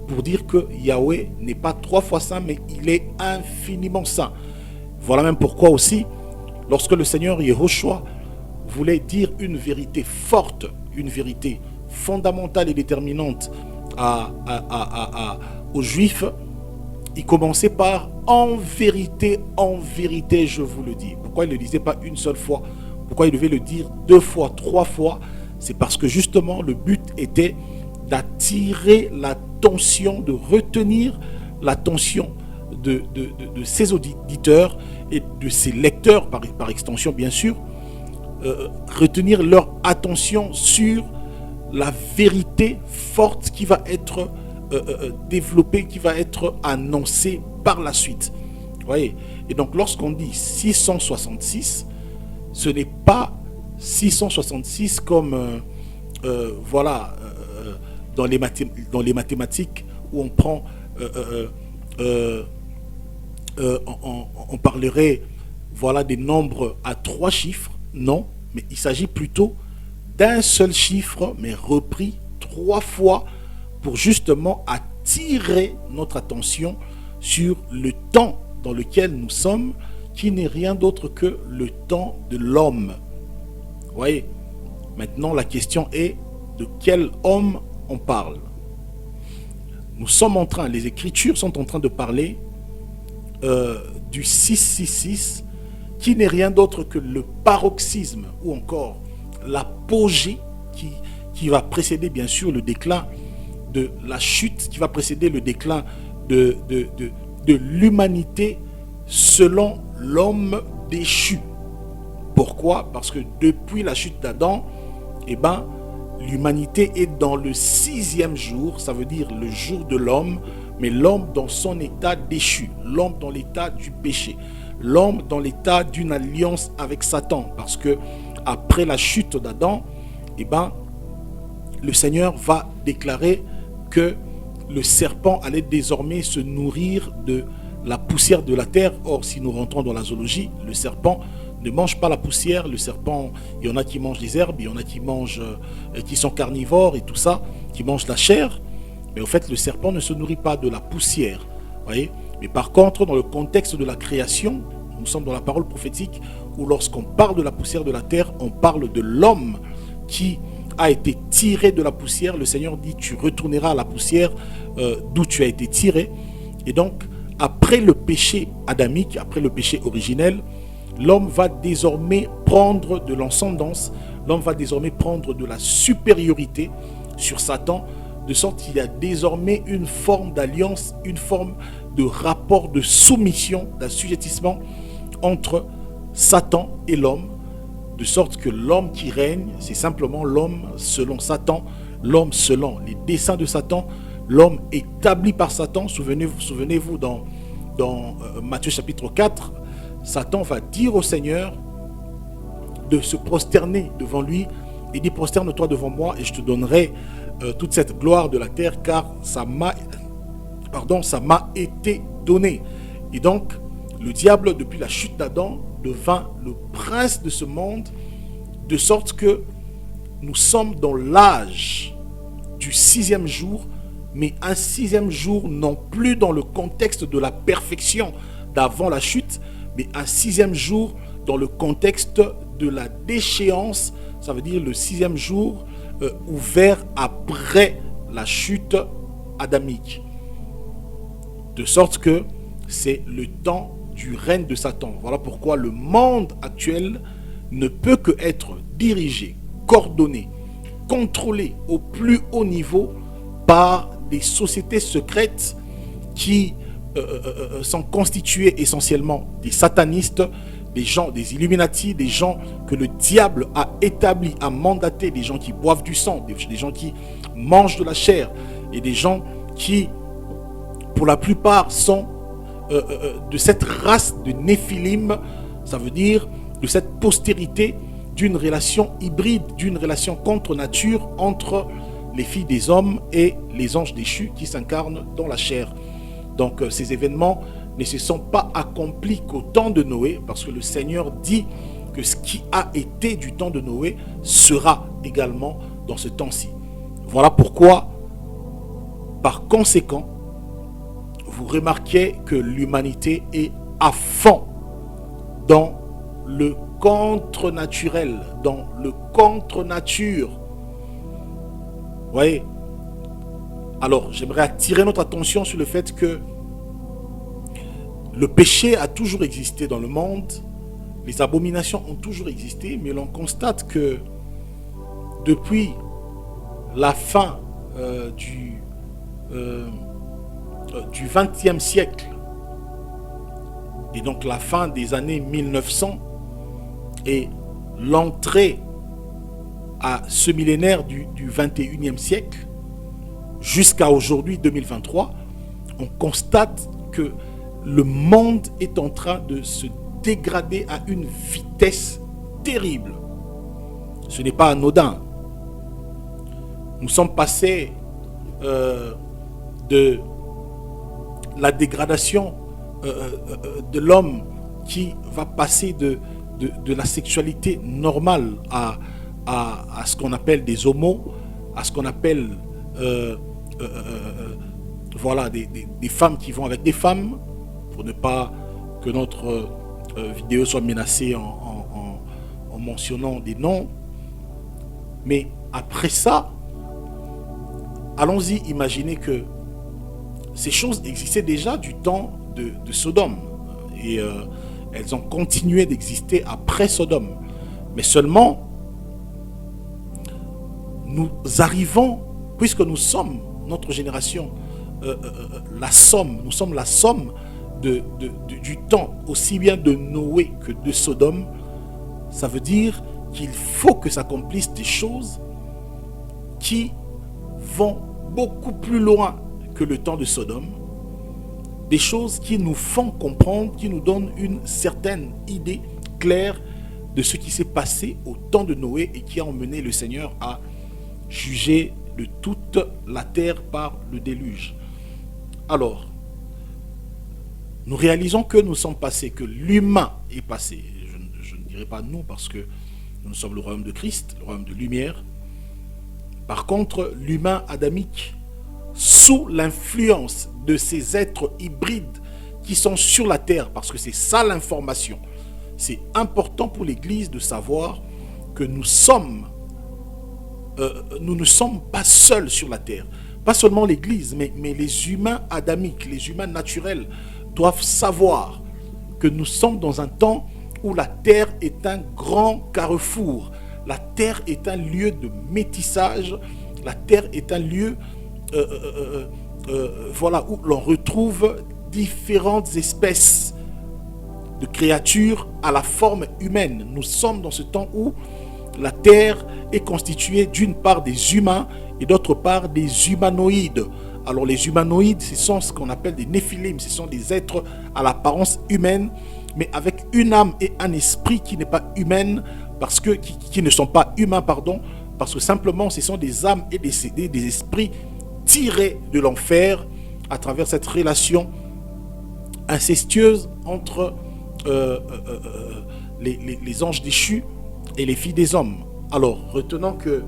pour dire que Yahweh n'est pas 3 fois saint, mais il est infiniment saint. Voilà même pourquoi aussi, lorsque le Seigneur Yehoshua voulait dire une vérité forte, une vérité fondamentale et déterminante aux Juifs, il commençait par en vérité, je vous le dis. Pourquoi il ne le disait pas une seule fois? Pourquoi il devait le dire 2 fois, 3 fois? C'est parce que justement le but était d'attirer l'attention, de retenir l'attention de ses auditeurs et de ses lecteurs par extension bien sûr, retenir leur attention sur la vérité forte qui va être développée, qui va être annoncée par la suite. Vous voyez? Et donc lorsqu'on dit 666, ce n'est pas 666 comme voilà, dans les mathématiques où on prend on parlerait voilà des nombres à 3 chiffres. Non, mais il s'agit plutôt d'un seul chiffre mais repris 3 fois pour justement attirer notre attention sur le temps dans lequel nous sommes, qui n'est rien d'autre que le temps de l'homme. Vous voyez? Maintenant, la question est de quel homme on parle. Nous sommes en train, les Écritures sont en train de parler du 666, qui n'est rien d'autre que le paroxysme ou encore l'apogée qui va précéder bien sûr le déclin de la chute, qui va précéder le déclin de l'humanité selon l'homme déchu. Pourquoi? Parce que depuis la chute d'Adam, eh ben, l'humanité est dans le 6e jour, ça veut dire le jour de l'homme, mais l'homme dans son état déchu, l'homme dans l'état du péché, l'homme dans l'état d'une alliance avec Satan, parce que après la chute d'Adam, eh ben, le Seigneur va déclarer que le serpent allait désormais se nourrir de la poussière de la terre. Or, si nous rentrons dans la zoologie, le serpent ne mange pas la poussière. Le serpent, il y en a qui mangent les herbes, il y en a qui mangent, qui sont carnivores et tout ça, qui mangent la chair. Mais en fait, le serpent ne se nourrit pas de la poussière. Voyez? Mais par contre, dans le contexte de la création, nous sommes dans la parole prophétique où lorsqu'on parle de la poussière de la terre, on parle de l'homme qui a été tiré de la poussière. Le Seigneur dit, tu retourneras à la poussière d'où tu as été tiré. Et donc, après le péché adamique, après le péché originel, l'homme va désormais prendre de l'ascendance, l'homme va désormais prendre de la supériorité sur Satan, de sorte qu'il y a désormais une forme d'alliance, une forme de rapport de soumission, d'assujettissement entre Satan et l'homme, de sorte que l'homme qui règne, c'est simplement l'homme selon Satan, l'homme selon les desseins de Satan, l'homme établi par Satan. Souvenez-vous dans Matthieu chapitre 4, Satan va dire au Seigneur de se prosterner devant lui et dit, prosterne-toi devant moi et je te donnerai toute cette gloire de la terre, car ça m'a été donné. Et donc, le diable, depuis la chute d'Adam, devint le prince de ce monde, de sorte que nous sommes dans l'âge du 6e jour, mais un 6e jour non plus dans le contexte de la perfection, d'avant la chute, mais un 6e jour dans le contexte de la déchéance, ça veut dire le 6e jour ouvert après la chute adamique. De sorte que c'est le temps du règne de Satan. Voilà pourquoi le monde actuel ne peut que être dirigé, coordonné, contrôlé au plus haut niveau par des sociétés secrètes qui sont constituées essentiellement des satanistes, des gens, des Illuminati, des gens que le diable a établis, a mandaté, des gens qui boivent du sang, des gens qui mangent de la chair, et des gens qui, pour la plupart, sont de cette race de Néphilim, ça veut dire de cette postérité d'une relation hybride, d'une relation contre nature entre les filles des hommes et les anges déchus qui s'incarnent dans la chair. Donc ces événements ne se sont pas accomplis qu'au temps de Noé, parce que le Seigneur dit que ce qui a été du temps de Noé sera également dans ce temps-ci. Voilà pourquoi, par conséquent, vous remarquez que l'humanité est à fond dans le contre-naturel, dans le contre-nature. Vous voyez? Alors, j'aimerais attirer notre attention sur le fait que le péché a toujours existé dans le monde, les abominations ont toujours existé, mais l'on constate que depuis la fin du XXe siècle, et donc la fin des années 1900 et l'entrée à ce millénaire du XXIe siècle, jusqu'à aujourd'hui 2023, on constate que le monde est en train de se dégrader à une vitesse terrible. Ce n'est pas anodin. Nous sommes passés de la dégradation de l'homme qui va passer de la sexualité normale à ce qu'on appelle des homos, à ce qu'on appelle voilà, des femmes qui vont avec des femmes, pour ne pas que notre vidéo soit menacée en mentionnant des noms. Mais après ça, allons-y imaginer que ces choses existaient déjà du temps de Sodome, et elles ont continué d'exister après Sodome. Mais seulement, nous arrivons, puisque nous sommes, notre génération, nous sommes la somme du temps, aussi bien de Noé que de Sodome. Ça veut dire qu'il faut que s'accomplissent des choses qui vont beaucoup plus loin que le temps de Sodome, des choses qui nous font comprendre, qui nous donnent une certaine idée claire de ce qui s'est passé au temps de Noé et qui a emmené le Seigneur à juger de toute la terre par le déluge. Alors, nous réalisons que nous sommes passés, que l'humain est passé. Je ne dirais pas nous, parce que nous sommes le royaume de Christ, le royaume de lumière. Par contre, l'humain adamique, sous l'influence de ces êtres hybrides qui sont sur la terre, parce que c'est ça l'information. C'est important pour l'Église de savoir que nous ne sommes pas seuls sur la terre. Pas seulement l'Église, mais les humains adamiques, les humains naturels doivent savoir que nous sommes dans un temps où la terre est un grand carrefour. La terre est un lieu de métissage. La terre est un lieu voilà, où l'on retrouve différentes espèces de créatures à la forme humaine. Nous sommes dans ce temps où la terre est constituée d'une part des humains et d'autre part des humanoïdes. Alors les humanoïdes, ce sont ce qu'on appelle des néphilim, ce sont des êtres à l'apparence humaine, mais avec une âme et un esprit qui n'est pas humaine, parce que qui ne sont pas humains, pardon, parce que simplement ce sont des âmes et des esprits tirés de l'enfer à travers cette relation incestueuse entre les anges déchus et les filles des hommes. Alors, retenons que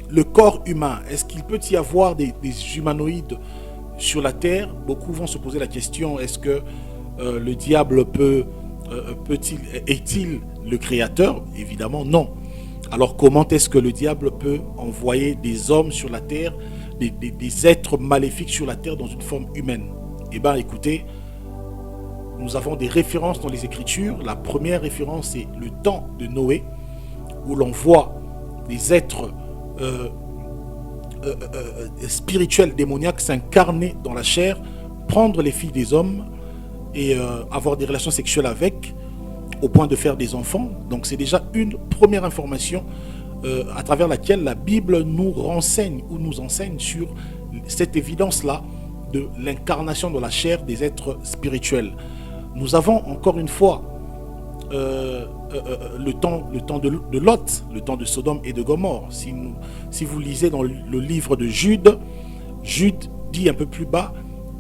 le corps humain, est-ce qu'il peut y avoir des humanoïdes sur la terre, beaucoup vont se poser la question, est-ce que le diable est-il le créateur? Évidemment non. Alors comment est-ce que le diable peut envoyer des hommes sur la terre, des êtres maléfiques sur la terre dans une forme humaine? Eh bien écoutez, nous avons des références dans les Écritures. La première référence, c'est le temps de Noé, où l'on voit des êtres spirituels, démoniaques, s'incarner dans la chair, prendre les filles des hommes et avoir des relations sexuelles avec, au point de faire des enfants. Donc c'est déjà une première information à travers laquelle la Bible nous renseigne ou nous enseigne sur cette évidence-là de l'incarnation dans la chair des êtres spirituels. Nous avons encore une fois le temps de Lot, le temps de Sodome et de Gomorrhe. Si vous lisez dans le livre de Jude, Jude dit un peu plus bas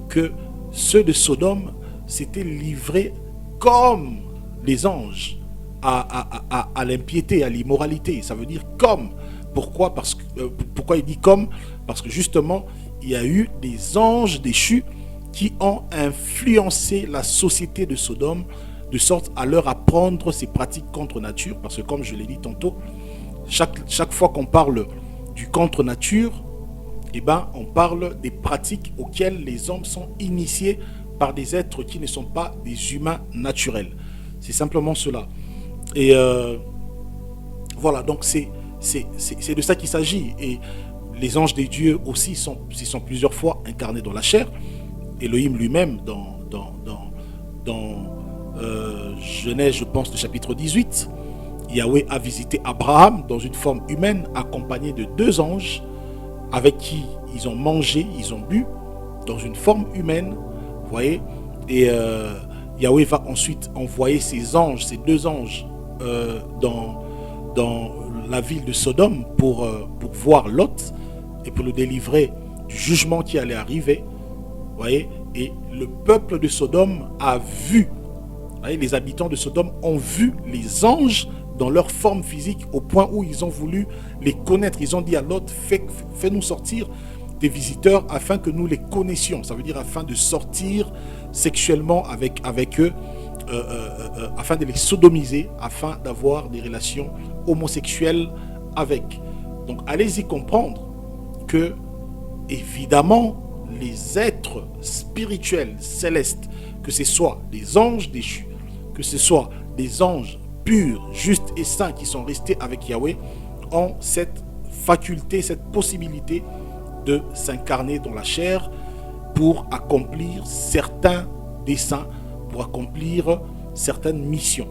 que ceux de Sodome s'étaient livrés comme les anges à l'impiété, à l'immoralité. Ça veut dire comme. Pourquoi? Pourquoi il dit comme? Parce que justement, il y a eu des anges déchus qui ont influencé la société de Sodome de sorte à leur apprendre ces pratiques contre nature. Parce que comme je l'ai dit tantôt, chaque fois qu'on parle du contre nature, eh ben, on parle des pratiques auxquelles les hommes sont initiés par des êtres qui ne sont pas des humains naturels. C'est simplement cela. Et voilà, donc c'est de ça qu'il s'agit. Et les anges des dieux aussi sont plusieurs fois incarnés dans la chair. Elohim lui-même, dans Genèse, je pense, le chapitre 18, Yahweh a visité Abraham dans une forme humaine, accompagné de 2 anges, avec qui ils ont mangé, ils ont bu, dans une forme humaine, vous voyez. Et Yahweh va ensuite envoyer ces anges, ces 2 anges, dans la ville de Sodome pour voir Lot et pour le délivrer du jugement qui allait arriver. Vous voyez, et le peuple de Sodome a vu, vous voyez, les habitants de Sodome ont vu les anges dans leur forme physique au point où ils ont voulu les connaître. Ils ont dit à Lot, fais-nous sortir des visiteurs afin que nous les connaissions. Ça veut dire afin de sortir sexuellement avec eux, afin de les sodomiser, afin d'avoir des relations homosexuelles avec. Donc allez-y comprendre que, évidemment, les êtres spirituels, célestes, que ce soit des anges déchus, que ce soit des anges purs, justes et saints qui sont restés avec Yahweh, ont cette faculté, cette possibilité de s'incarner dans la chair pour accomplir certains desseins, pour accomplir certaines missions.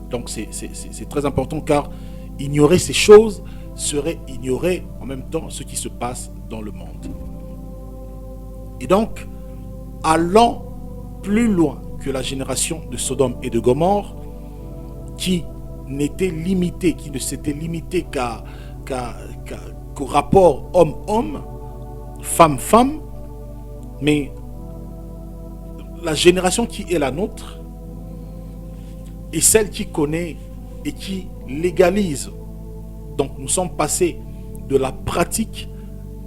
Donc c'est très important, car ignorer ces choses serait ignorer en même temps ce qui se passe dans le monde. Et donc, allant plus loin que la génération de Sodome et de Gomorrhe, qui n'était limitée, qui ne s'était limitée qu'au rapport homme-homme, femme-femme, mais la génération qui est la nôtre est celle qui connaît et qui légalise. Donc nous sommes passés de la pratique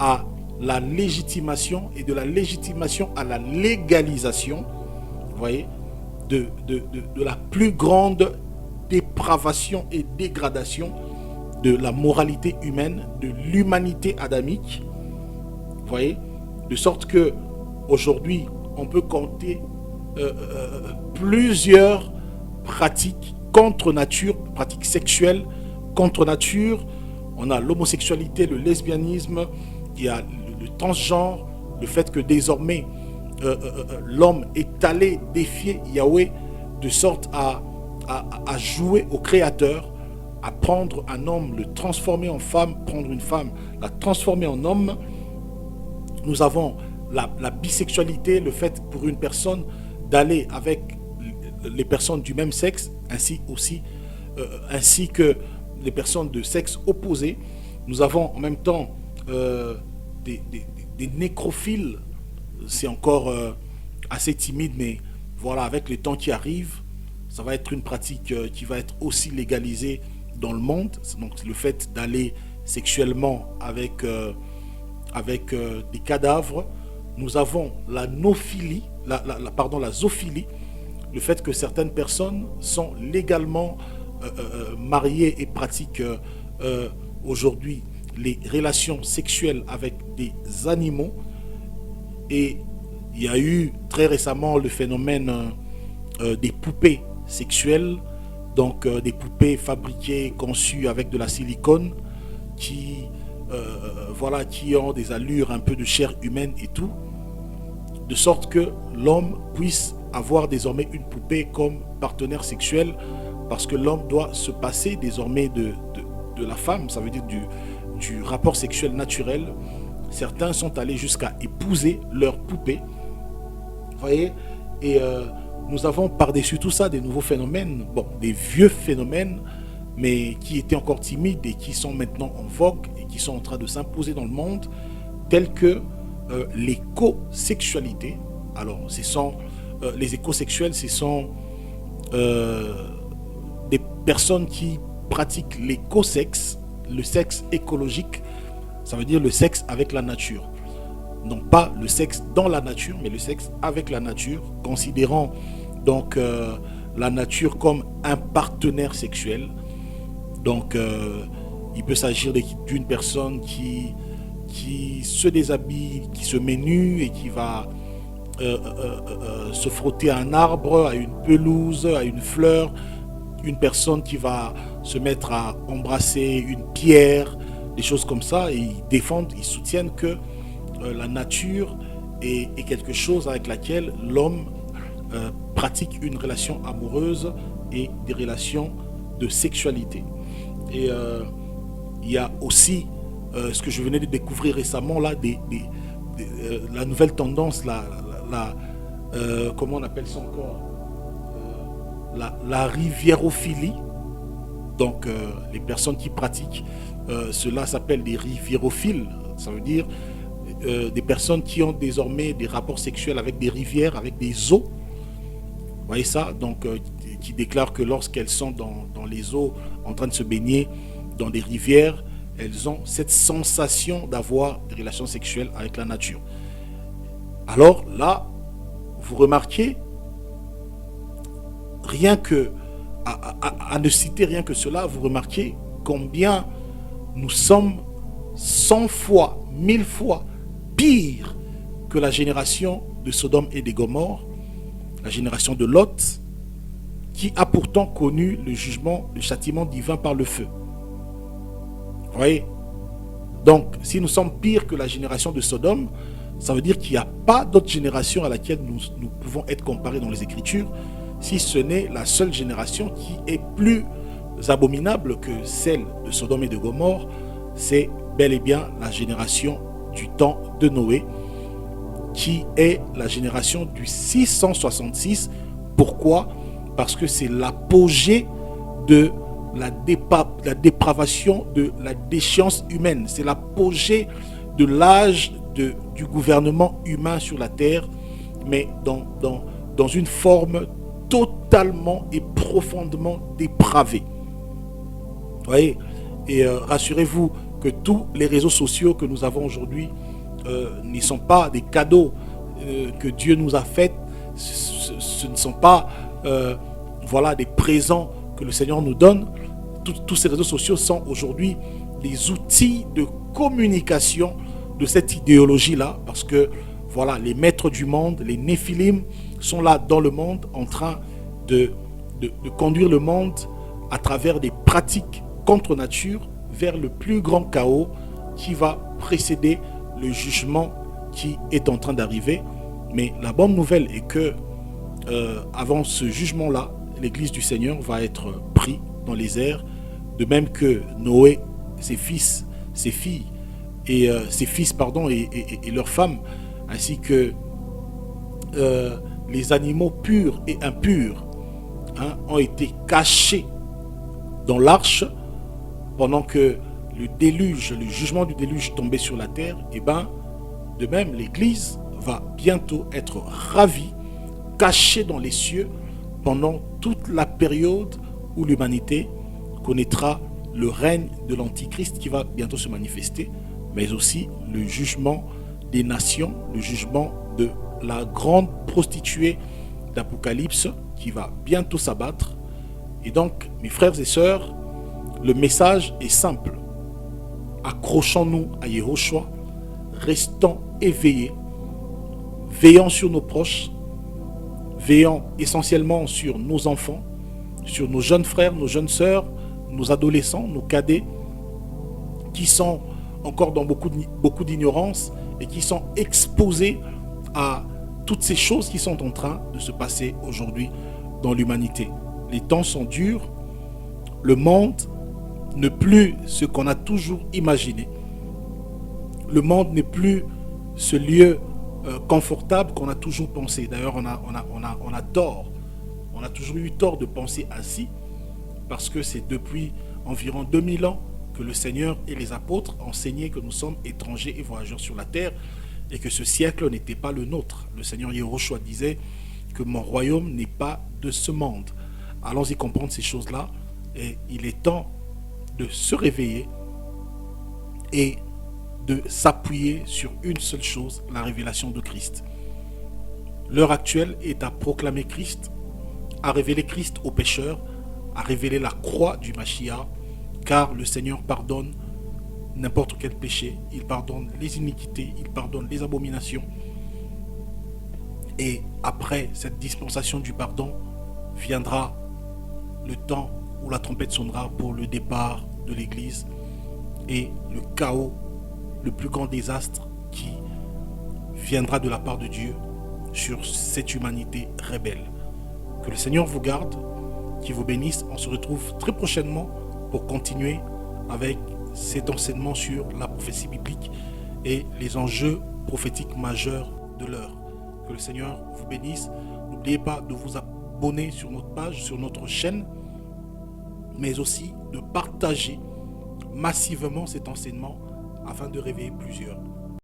à la légitimation, et de la légitimation à la légalisation, vous voyez, de la plus grande dépravation et dégradation de la moralité humaine, de l'humanité adamique, vous voyez, de sorte que aujourd'hui on peut compter plusieurs pratiques contre nature, pratiques sexuelles contre nature. On a l'homosexualité, le lesbianisme, il y a le transgenre, le fait que désormais l'homme est allé défier Yahweh de sorte à jouer au Créateur, à prendre un homme, le transformer en femme, prendre une femme, la transformer en homme. Nous avons la bisexualité, le fait pour une personne d'aller avec les personnes du même sexe, ainsi que les personnes de sexe opposé. Nous avons en même temps des nécrophiles. C'est encore assez timide, mais voilà, avec le temps qui arrive, ça va être une pratique qui va être aussi légalisée dans le monde. Donc le fait d'aller sexuellement avec des cadavres, nous avons la nophilie, la zoophilie, le fait que certaines personnes sont légalement mariées et pratiquent aujourd'hui les relations sexuelles avec des animaux. Et il y a eu très récemment le phénomène des poupées sexuelles, donc des poupées fabriquées, conçues avec de la silicone, qui, voilà, qui ont des allures un peu de chair humaine et tout, de sorte que l'homme puisse avoir désormais une poupée comme partenaire sexuel, parce que l'homme doit se passer désormais de la femme, ça veut dire du rapport sexuel naturel. Certains sont allés jusqu'à épouser leur poupée. Vous voyez? Et nous avons par-dessus tout ça des nouveaux phénomènes, bon, des vieux phénomènes, mais qui étaient encore timides et qui sont maintenant en vogue et qui sont en train de s'imposer dans le monde, tels que l'écosexualité. Alors, ce sont les écosexuels, ce sont des personnes qui pratiquent l'écosexe, le sexe écologique, ça veut dire le sexe avec la nature. Non pas le sexe dans la nature, mais le sexe avec la nature, considérant donc la nature comme un partenaire sexuel. Donc il peut s'agir d'une personne qui se déshabille, qui se met nue et qui va se frotter à un arbre, à une pelouse, à une fleur. Une personne qui va se mettre à embrasser une pierre, des choses comme ça, et ils défendent, ils soutiennent que la nature est quelque chose avec laquelle l'homme pratique une relation amoureuse et des relations de sexualité. Et il y a aussi ce que je venais de découvrir récemment là, la nouvelle tendance, comment on appelle ça encore, la riviérophilie. Donc les personnes qui pratiquent cela s'appelle des riviérophiles. Ça veut dire des personnes qui ont désormais des rapports sexuels avec des rivières, avec des eaux. Vous voyez ça? Donc qui déclarent que lorsqu'elles sont dans les eaux en train de se baigner dans des rivières, elles ont cette sensation d'avoir des relations sexuelles avec la nature. Alors là, vous remarquez, rien que à ne citer rien que cela, vous remarquez combien nous sommes 100 fois, 1000 fois pire que la génération de Sodome et de Gomorrhe, la génération de Lot, qui a pourtant connu le jugement, le châtiment divin par le feu. Vous voyez? Donc, si nous sommes pires que la génération de Sodome, ça veut dire qu'il n'y a pas d'autre génération à laquelle nous pouvons être comparés dans les Écritures, si ce n'est la seule génération qui est plus abominable que celle de Sodome et de Gomorrhe. C'est bel et bien la génération du temps de Noé, qui est la génération du 666. Pourquoi? Parce que c'est l'apogée de la dépravation, de la déchéance humaine. C'est l'apogée de l'âge du gouvernement humain sur la terre, mais dans une forme totalement et profondément dépravée. Vous voyez? Et rassurez-vous que tous les réseaux sociaux que nous avons aujourd'hui ne sont pas des cadeaux que Dieu nous a faits. Ce ne sont pas voilà, des présents que le Seigneur nous donne. Tous ces réseaux sociaux sont aujourd'hui des outils de communication de cette idéologie-là, parce que voilà, les maîtres du monde, les Néphilim, sont là dans le monde en train de conduire le monde à travers des pratiques contre nature vers le plus grand chaos qui va précéder le jugement qui est en train d'arriver. Mais la bonne nouvelle est que avant ce jugement-là, l'Église du Seigneur va être prise dans les airs, de même que Noé, ses fils, ses filles, et ses fils, pardon, et leurs femmes, ainsi que les animaux purs et impurs ont été cachés dans l'arche pendant que le déluge, le jugement du déluge tombait sur la terre. Et bien, de même, l'Église va bientôt être ravie, cachée dans les cieux pendant toute la période où l'humanité connaîtra le règne de l'Antichrist qui va bientôt se manifester, mais aussi le jugement des nations, le jugement de la grande prostituée d'Apocalypse qui va bientôt s'abattre. Et donc, mes frères et sœurs, le message est simple. Accrochons-nous à Yehoshua, restons éveillés, veillons sur nos proches, veillons essentiellement sur nos enfants, sur nos jeunes frères, nos jeunes sœurs, nos adolescents, nos cadets, qui sont encore dans beaucoup d'ignorance et qui sont exposés à toutes ces choses qui sont en train de se passer aujourd'hui dans l'humanité. Les temps sont durs, le monde n'est plus ce qu'on a toujours imaginé. Le monde n'est plus ce lieu confortable qu'on a toujours pensé. D'ailleurs, on a tort. On a toujours eu tort de penser ainsi, parce que c'est depuis environ 2000 ans que le Seigneur et les apôtres enseignaient que nous sommes étrangers et voyageurs sur la terre, et que ce siècle n'était pas le nôtre. Le Seigneur Yehoshua disait que mon royaume n'est pas de ce monde. Allons-y comprendre ces choses-là, et il est temps de se réveiller et de s'appuyer sur une seule chose, la révélation de Christ. L'heure actuelle est à proclamer Christ, à révéler Christ aux pécheurs, à révéler la croix du Mashiach, car le Seigneur pardonne n'importe quel péché, il pardonne les iniquités, il pardonne les abominations. Et après cette dispensation du pardon, viendra le temps où la trompette sonnera pour le départ de l'Église et le chaos, le plus grand désastre qui viendra de la part de Dieu sur cette humanité rebelle. Que le Seigneur vous garde, qu'il vous bénisse. On se retrouve très prochainement pour continuer avec cet enseignement sur la prophétie biblique et les enjeux prophétiques majeurs de l'heure. Que le Seigneur vous bénisse. N'oubliez pas de vous abonner sur notre page, sur notre chaîne, mais aussi de partager massivement cet enseignement afin de réveiller plusieurs.